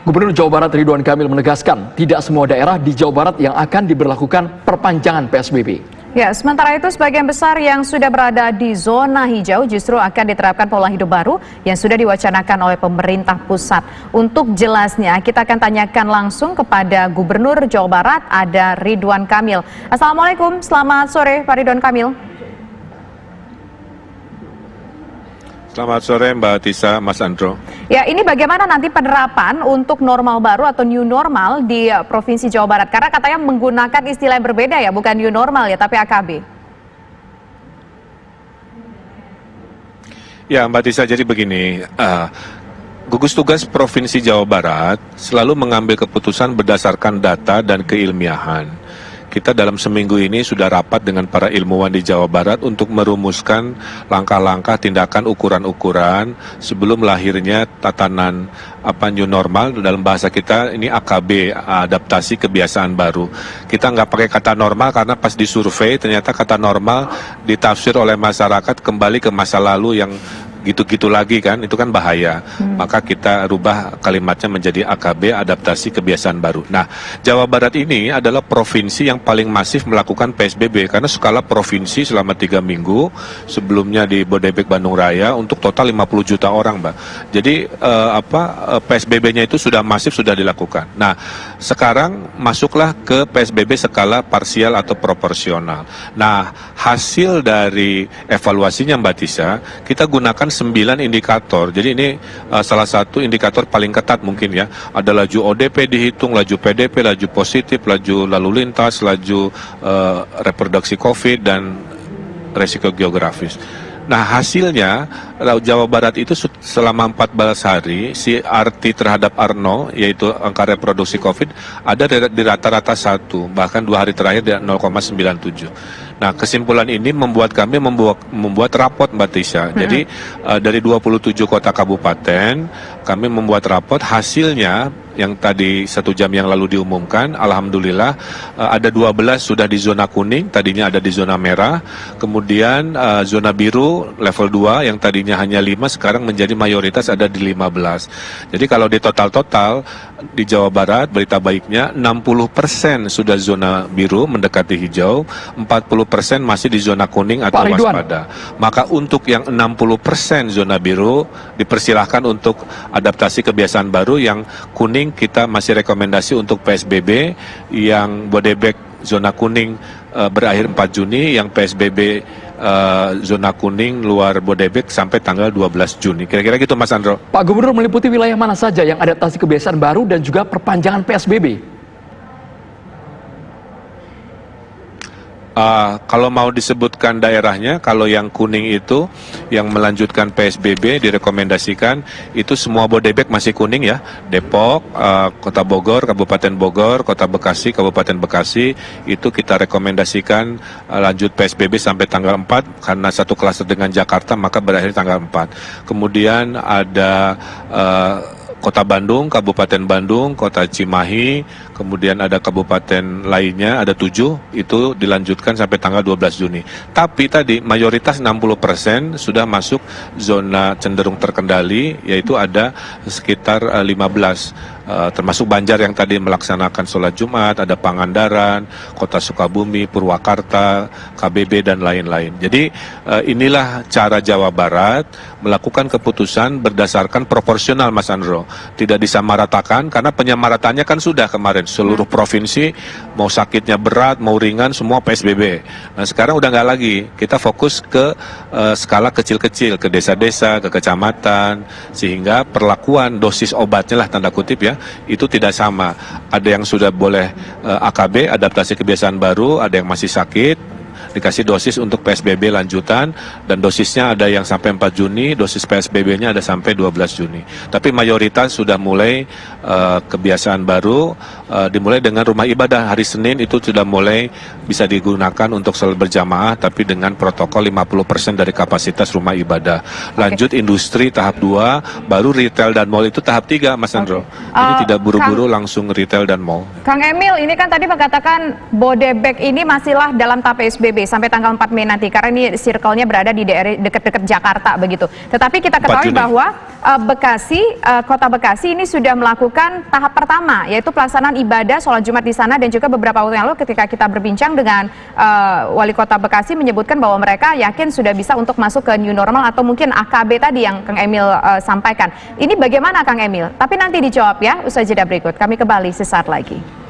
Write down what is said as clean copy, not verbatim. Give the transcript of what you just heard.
Gubernur Jawa Barat Ridwan Kamil menegaskan tidak semua daerah di Jawa Barat yang akan diberlakukan perpanjangan PSBB. Ya, sementara itu sebagian besar yang sudah berada di zona hijau justru akan diterapkan pola hidup baru yang sudah diwacanakan oleh pemerintah pusat. Untuk jelasnya, kita akan tanyakan langsung kepada Gubernur Jawa Barat, ada Ridwan Kamil. Assalamualaikum, selamat sore Pak Ridwan Kamil. Selamat sore Mbak Tisa, Mas Andro. Ya, ini bagaimana nanti penerapan untuk normal baru atau new normal di Provinsi Jawa Barat? Karena katanya menggunakan istilah yang berbeda ya, bukan new normal ya, tapi AKB. Ya Mbak Tisa, jadi begini, gugus tugas Provinsi Jawa Barat selalu mengambil keputusan berdasarkan data dan keilmiahan. Kita dalam seminggu ini sudah rapat dengan para ilmuwan di Jawa Barat untuk merumuskan langkah-langkah tindakan ukuran-ukuran sebelum lahirnya tatanan new normal. Dalam bahasa kita ini AKB, adaptasi kebiasaan baru. Kita nggak pakai kata normal karena pas disurvei ternyata kata normal ditafsir oleh masyarakat kembali ke masa lalu yang gitu-gitu lagi kan, itu kan bahaya. Maka kita rubah kalimatnya menjadi AKB, adaptasi kebiasaan baru. Nah, Jawa Barat ini adalah provinsi yang paling masif melakukan PSBB karena skala provinsi selama 3 minggu, sebelumnya di Bodebek Bandung Raya untuk total 50 juta orang, Mbak. Jadi PSBB-nya itu sudah masif, sudah dilakukan. Nah, sekarang masuklah ke PSBB skala parsial atau proporsional. Nah, hasil dari evaluasinya Mbak Tisa, kita gunakan 9 indikator. Jadi ini salah satu indikator paling ketat mungkin ya. Ada laju ODP dihitung, laju PDP, laju positif, laju lalu lintas, laju reproduksi COVID dan resiko geografis. Nah, hasilnya Jawa Barat itu selama 14 hari si arti terhadap R0 yaitu angka reproduksi COVID ada di rata-rata 1, bahkan 2 hari terakhir di 0,97. Nah, kesimpulan ini membuat kami membuat rapot Mbak Tisha. Jadi dari 27 kota kabupaten kami membuat rapot, hasilnya yang tadi 1 jam yang lalu diumumkan, alhamdulillah ada 12 sudah di zona kuning, tadinya ada di zona merah, kemudian zona biru level 2 yang tadinya hanya 5 sekarang menjadi mayoritas ada di 15. Jadi kalau di total di Jawa Barat berita baiknya 60% sudah zona biru mendekati hijau, 40% masih di zona kuning atau waspada. Maka untuk yang 60% zona biru dipersilahkan untuk adaptasi kebiasaan baru, yang kuning kita masih rekomendasi untuk PSBB, yang Bodebek zona kuning berakhir 4 Juni, yang PSBB zona kuning luar Bodebek sampai tanggal 12 Juni. Kira-kira gitu Mas Andro. Pak Gubernur, meliputi wilayah mana saja yang adaptasi kebiasaan baru dan juga perpanjangan PSBB? Kalau mau disebutkan daerahnya, kalau yang kuning itu yang melanjutkan PSBB direkomendasikan itu semua Bodebek masih kuning ya. Depok, Kota Bogor, Kabupaten Bogor, Kota Bekasi, Kabupaten Bekasi itu kita rekomendasikan lanjut PSBB sampai tanggal 4 karena satu klaster dengan Jakarta maka berakhir tanggal 4. Kemudian ada Kota Bandung, Kabupaten Bandung, Kota Cimahi, kemudian ada kabupaten lainnya, ada 7, itu dilanjutkan sampai tanggal 12 Juni. Tapi tadi mayoritas 60% sudah masuk zona cenderung terkendali, yaitu ada sekitar 15, termasuk Banjar yang tadi melaksanakan sholat Jumat, ada Pangandaran, Kota Sukabumi, Purwakarta, KBB, dan lain-lain. Jadi inilah cara Jawa Barat melakukan keputusan berdasarkan proporsional Mas Andro. Tidak disamaratakan karena penyamarataannya kan sudah kemarin seluruh provinsi, mau sakitnya berat mau ringan semua PSBB. Nah sekarang udah nggak lagi, kita fokus ke skala kecil-kecil, ke desa-desa, ke kecamatan, sehingga perlakuan dosis obatnya lah tanda kutip ya itu tidak sama. Ada yang sudah boleh AKB, adaptasi kebiasaan baru, ada yang masih sakit dikasih dosis untuk PSBB lanjutan, dan dosisnya ada yang sampai 4 Juni, dosis PSBB-nya ada sampai 12 Juni. Tapi mayoritas sudah mulai kebiasaan baru, dimulai dengan rumah ibadah. Hari Senin itu sudah mulai bisa digunakan untuk sholat berjamaah, tapi dengan protokol 50% dari kapasitas rumah ibadah. Lanjut industri tahap 2, baru retail dan mall itu tahap 3, Mas Andro. Jadi tidak buru-buru langsung retail dan mall. Kang Emil, ini kan tadi mengatakan Bodebek ini masihlah dalam tahap PSBB. sampai tanggal 4 Mei nanti, karena ini circle-nya berada di daerah dekat-dekat Jakarta begitu. Tetapi kita ketahui bahwa Kota Bekasi ini sudah melakukan tahap pertama, yaitu pelaksanaan ibadah sholat Jumat di sana, dan juga beberapa waktu yang lalu ketika kita berbincang dengan Wali Kota Bekasi menyebutkan bahwa mereka yakin sudah bisa untuk masuk ke new normal atau mungkin AKB tadi yang Kang Emil sampaikan. Ini bagaimana Kang Emil? Tapi nanti dijawab ya, usai jeda berikut. Kami kembali sesaat lagi.